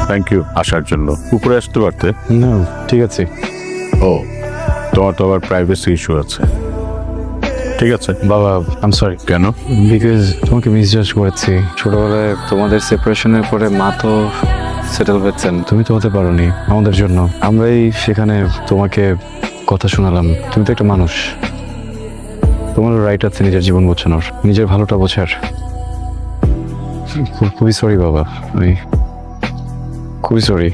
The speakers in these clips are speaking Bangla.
থ্যাংক ইউ আসার জন্য। উপরে আসতে পারতে। না ঠিক আছে। ও, তোমার তো আবার প্রাইভেসি ইস্যু আছে। ঠিক আছে বাবা আম সরি। কেন? বিকজ তোমাকে মিসজাজ করেছি। ছোটবেলায় তোমাদের সেপারেশনের পরে মা তো সেটেল হয়েছেন, তুমি তো হতে পারোনি আমাদের জন্য। আমরাই সেখানে তোমাকে কথা শোনালাম। তুমি তো একটা মানুষ, তোমারও রাইট আছে নিজের জীবন বোঝানোর, নিজের ভালোটা বোঝার। খুবই সরি বাবা, আমি খুবই সরি।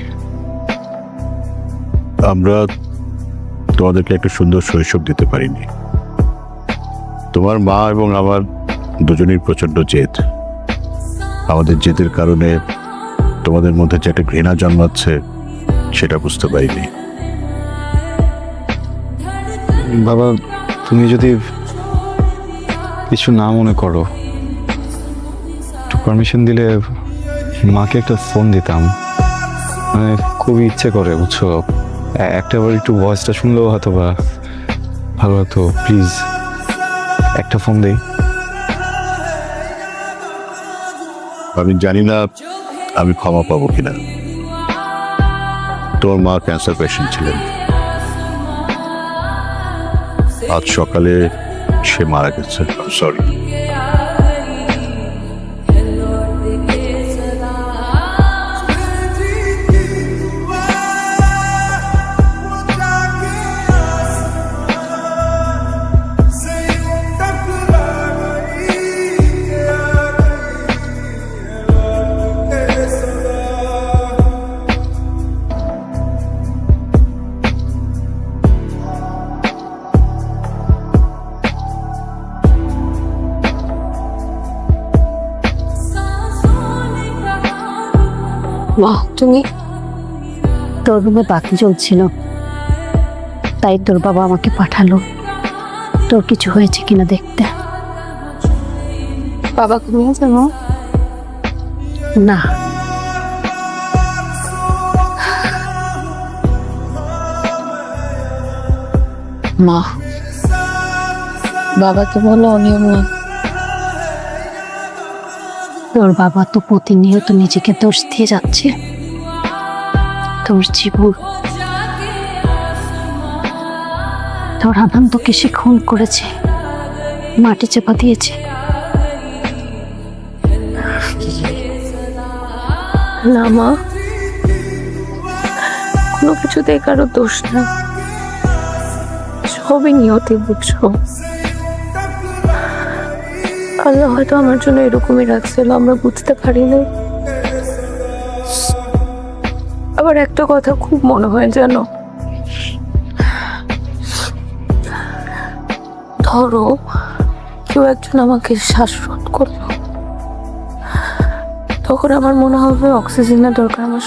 আমরা তোমাদেরকে একটা সুন্দর শৈশব দিতে পারিনি। তোমার মা এবং আমার দুজনেই প্রচণ্ড জেদ। আমাদের জেদের কারণে তোমাদের মধ্যে যে একটা ঘৃণা জন্মাচ্ছে সেটা বুঝতে পারিনি। বাবা তুমি যদি কিছু না মনে করো, একটু পারমিশন দিলে মাকে একটা ফোন দিতাম। মানে খুবই ইচ্ছে করে বুঝছো, একটাবার একটু ভয়েসটা শুনলেও হয়তো বা ভালো হতো। প্লিজ একটা ফোন দেই। আমি জানি না আমি ক্ষমা পাবো কিনা। তোমার মা ক্যান্সার পেশেন্ট ছিলেন। আজ সকালে সে মারা গেছে। সরি। মা তুমি, তোর রুমে বাতি জ্বলছিল, তাই তোর বাবা আমাকে পাঠালো তোর কিছু হয়েছে কিনা দেখতে। বাবা ঘুমিয়েছে মা? না, মা বাবাকে বলো অনিয়ম না। তোর বাবা তো প্রতিনিয়ত নিজেকে দোষ দিয়ে যাচ্ছে। তোর জীবন, তোর আনন্দকে সে খুন করেছে, মাটি চাপা দিয়েছে। না মা, কোনো কিছুতেই কারো দোষ নাই, সবই নিয়তি বুঝছো। আল্লাহ হয়তো আমার জন্য এরকমই রাখছিল, আমরা বুঝতে পারিনি। আবার একটা কথা খুব মনে হয় জানো, ধরো কেউ একজন আমাকে শ্বাসরোধ করলো, তখন আমার মনে হবে অক্সিজেনের দরকার আমার